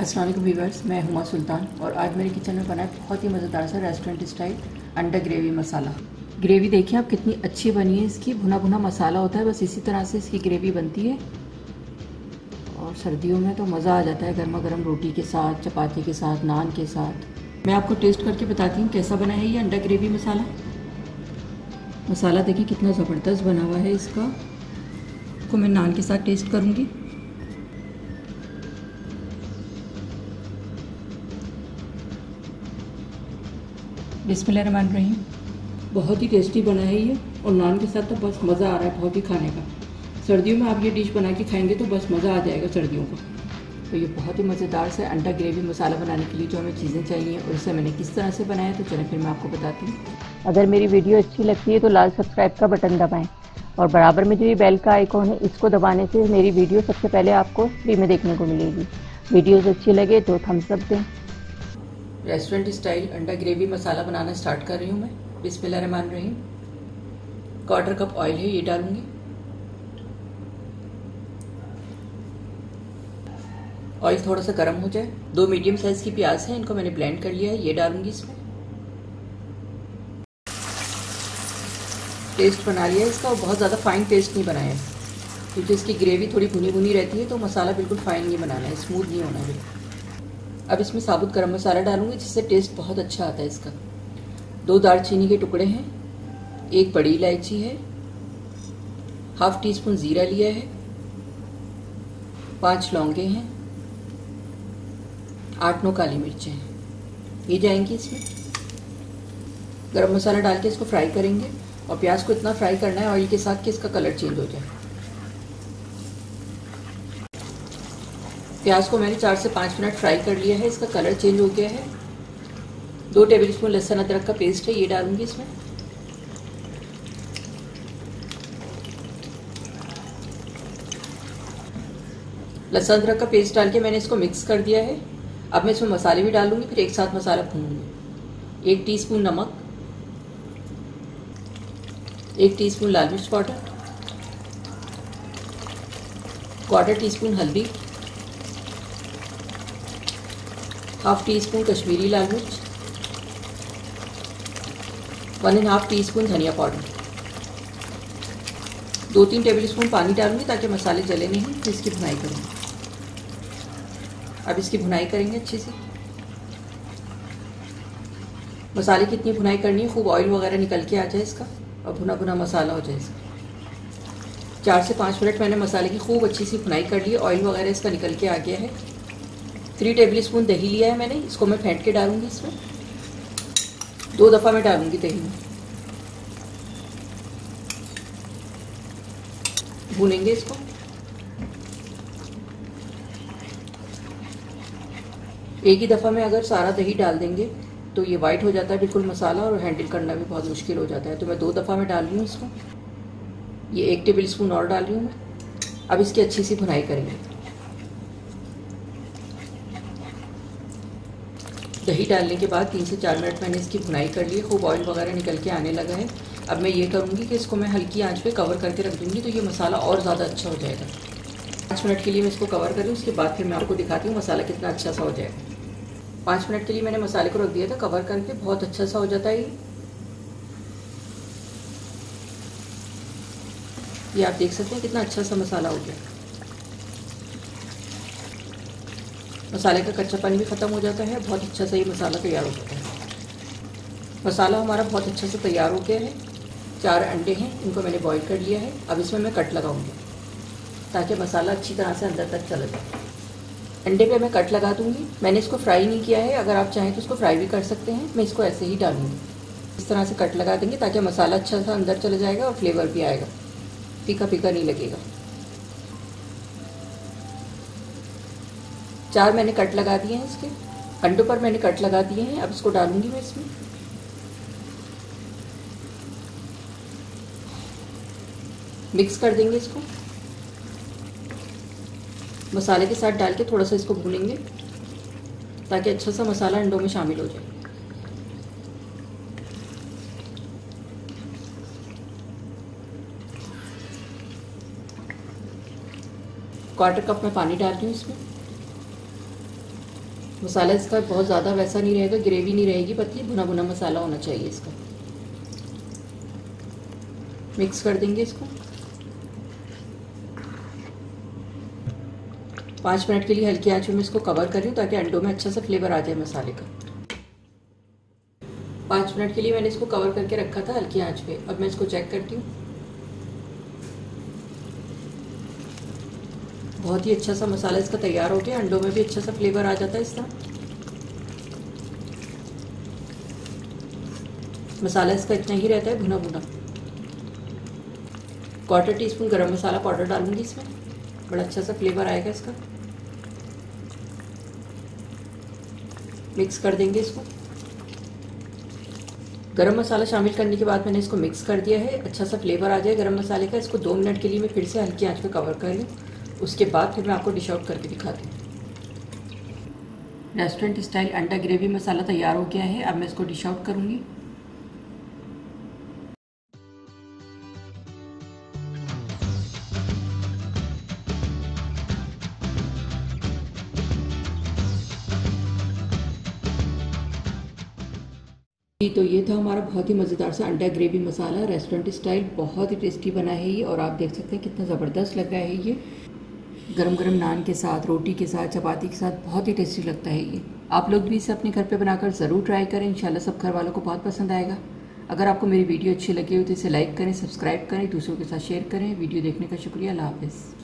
अस्सलाम वालेकुम व्यूअर्स, मैं हुमा सुल्तान और आज मेरे किचन में बना है बहुत ही मज़ेदार सा रेस्टोरेंट स्टाइल अंडा ग्रेवी मसाला। ग्रेवी देखिए आप कितनी अच्छी बनी है। इसकी भुना भुना मसाला होता है, बस इसी तरह से इसकी ग्रेवी बनती है। और सर्दियों में तो मज़ा आ जाता है गर्मा गर्म रोटी के साथ, चपाती के साथ, नान के साथ। मैं आपको टेस्ट करके बताती हूँ कैसा बना है ये अंडा ग्रेवी मसाला। मसाला देखिए कितना ज़बरदस्त बना हुआ है इसका। इसको मैं नान के साथ टेस्ट करूँगी। बिस्मिल्लाहिर्रहमानिर्रहीम। बहुत ही टेस्टी बना है ये और नान के साथ तो बस मज़ा आ रहा है बहुत ही खाने का। सर्दियों में आप ये डिश बना के खाएंगे तो बस मज़ा आ जाएगा सर्दियों को। तो ये बहुत ही मज़ेदार से अंडा ग्रेवी मसाला बनाने के लिए जो हमें चीज़ें चाहिए और इसे मैंने किस तरह से बनाया तो चलें फिर मैं आपको बताती हूँ। अगर मेरी वीडियो अच्छी लगती है तो लाल सब्सक्राइब का बटन दबाएं और बराबर में जो ये बेल का आइकॉन है इसको दबाने से मेरी वीडियो सबसे पहले आपको फ्री में देखने को मिलेगी। वीडियोस अच्छी लगे तो थम्स अप दें। रेस्टोरेंट स्टाइल अंडा ग्रेवी मसाला बनाना स्टार्ट कर रही हूँ मैं। बिस्मिल्लाहिर्रहमानिर्रहीम। 1/4 कप ऑयल है, ये डालूंगी। ऑयल थोड़ा सा गर्म हो जाए। 2 मीडियम साइज की प्याज है, इनको मैंने ब्लेंड कर लिया है, ये डालूंगी इसमें। पेस्ट बना लिया है इसका और बहुत ज़्यादा फाइन पेस्ट नहीं बनाया है क्योंकि इसकी ग्रेवी थोड़ी भुनी भुनी रहती है तो मसाला बिल्कुल फाइन नहीं बनाना है, स्मूथ नहीं होना है। अब इसमें साबुत गरम मसाला डालूंगी जिससे टेस्ट बहुत अच्छा आता है इसका। 2 दालचीनी के टुकड़े हैं, 1 बड़ी इलायची है, ½ टीस्पून जीरा लिया है, 5 लौंगे हैं, 8-9 काली मिर्चें हैं, ये जाएंगी इसमें। गरम मसाला डाल के इसको फ्राई करेंगे और प्याज को इतना फ्राई करना है ऑयल के साथ कि इसका कलर चेंज हो जाए। प्याज को मैंने 4 से 5 मिनट फ्राई कर लिया है, इसका कलर चेंज हो गया है। 2 टेबलस्पून लहसुन अदरक का पेस्ट है, ये डालूंगी इसमें। लहसुन अदरक का पेस्ट डाल के मैंने इसको मिक्स कर दिया है। अब मैं इसमें मसाले भी डालूंगी, फिर एक साथ मसाला भूनूंगी। 1 टीस्पून नमक, 1 टीस्पून लाल मिर्च पाउडर, 1/4 टीस्पून हल्दी, ½ टीस्पून कश्मीरी लाल मिर्च, 1½ टीस्पून धनिया पाउडर, 2-3 टेबलस्पून पानी डालूंगी ताकि मसाले जले नहीं। फिर इसकी भुनाई करेंगे। अब इसकी भुनाई करेंगे अच्छे से। मसाले की इतनी भुनाई करनी है खूब ऑयल वगैरह निकल के आ जाए इसका और भुना भुना मसाला हो जाए इसका। 4 से 5 मिनट मैंने मसाले की खूब अच्छी सी भुनाई कर ली, ऑयल वगैरह इसका निकल के आ गया है। 3 टेबलस्पून दही लिया है मैंने, इसको मैं फेंट के डालूंगी इसमें। 2 दफ़ा मैं डालूंगी दही में। भूनेंगे इसको। एक ही दफ़ा में अगर सारा दही डाल देंगे तो ये वाइट हो जाता है बिल्कुल मसाला और हैंडल करना भी बहुत मुश्किल हो जाता है, तो मैं 2 दफ़ा में डाल रही हूँ इसको। ये 1 टेबलस्पून और डाल रही हूँ मैं। अब इसकी अच्छी सी भुनाई करेंगे। दही डालने के बाद 3 से 4 मिनट मैंने इसकी भुनाई कर ली, खूब ऑयल वगैरह निकल के आने लगा है। अब मैं ये करूँगी कि इसको मैं हल्की आंच पे कवर करके रख दूँगी तो ये मसाला और ज़्यादा अच्छा हो जाएगा। 5 मिनट के लिए मैं इसको कवर करूँ, उसके बाद फिर मैं आपको दिखाती हूँ मसाला कितना अच्छा सा हो जाएगा। 5 मिनट के लिए मैंने मसाले को रख दिया था कवर करके, बहुत अच्छा सा हो जाता है ये आप देख सकते हैं कितना अच्छा सा मसाला हो गया। मसाले का कच्चापन भी ख़त्म हो जाता है, बहुत अच्छा सा ये मसाला तैयार हो जाता है। मसाला हमारा बहुत अच्छा से तैयार हो गया है। 4 अंडे हैं, इनको मैंने बॉईल कर लिया है। अब इसमें मैं कट लगाऊंगी ताकि मसाला अच्छी तरह से अंदर तक चला जाए। अंडे पे मैं कट लगा दूंगी। मैंने इसको फ्राई नहीं किया है, अगर आप चाहें तो इसको फ्राई भी कर सकते हैं। मैं इसको ऐसे ही डालूंगी। इस तरह से कट लगा देंगे ताकि मसाला अच्छा सा अंदर चला जाएगा और फ्लेवर भी आएगा, फीका फीका नहीं लगेगा। 4 मैंने कट लगा दिए हैं इसके अंडों पर, मैंने कट लगा दिए हैं। अब इसको डालूंगी मैं इसमें। मिक्स कर देंगे इसको, मसाले के साथ डाल के थोड़ा सा इसको भूनेंगे ताकि अच्छा सा मसाला अंडों में शामिल हो जाए। क्वार्टर कप में पानी डाल रही हूँ इसमें। मसाला इसका बहुत ज़्यादा वैसा नहीं रहेगा, ग्रेवी नहीं रहेगी, पतली भुना भुना मसाला होना चाहिए इसका। मिक्स कर देंगे इसको। 5 मिनट के लिए हल्की आंच में इसको कवर कर रही हूँ ताकि अंडों में अच्छा सा फ्लेवर आ जाए मसाले का। 5 मिनट के लिए मैंने इसको कवर करके रखा था हल्की आंच पे। अब मैं इसको चेक करती हूँ। बहुत ही अच्छा सा मसाला इसका तैयार हो गया, अंडों में भी अच्छा सा फ्लेवर आ जाता है इसका। मसाला इसका इतना ही रहता है भुना भुना। 1/4 टीस्पून गरम मसाला पाउडर डालूंगी इसमें, बड़ा अच्छा सा फ्लेवर आएगा इसका। मिक्स कर देंगे इसको। गरम मसाला शामिल करने के बाद मैंने इसको मिक्स कर दिया है, अच्छा सा फ्लेवर आ जाए गरम मसाले का। इसको 2 मिनट के लिए मैं फिर से हल्की आंच पे कवर कर लूँ, उसके बाद फिर मैं आपको डिश आउट करके दिखाती हूँ। रेस्टोरेंट स्टाइल अंडा ग्रेवी मसाला तैयार हो गया है। अब मैं इसको डिश आउट करूँगी। तो ये था हमारा बहुत ही मज़ेदार सा अंडा ग्रेवी मसाला रेस्टोरेंट स्टाइल। बहुत ही टेस्टी बना है ये, और आप देख सकते हैं कितना ज़बरदस्त लग रहा है ये। गरम गरम नान के साथ, रोटी के साथ, चपाती के साथ बहुत ही टेस्टी लगता है ये। आप लोग भी इसे अपने घर पे बनाकर ज़रूर ट्राई करें, इंशाल्लाह सब घर वालों को बहुत पसंद आएगा। अगर आपको मेरी वीडियो अच्छी लगी हो तो इसे लाइक करें, सब्सक्राइब करें, दूसरों के साथ शेयर करें। वीडियो देखने का शुक्रिया। अल्लाह हाफ़िज़।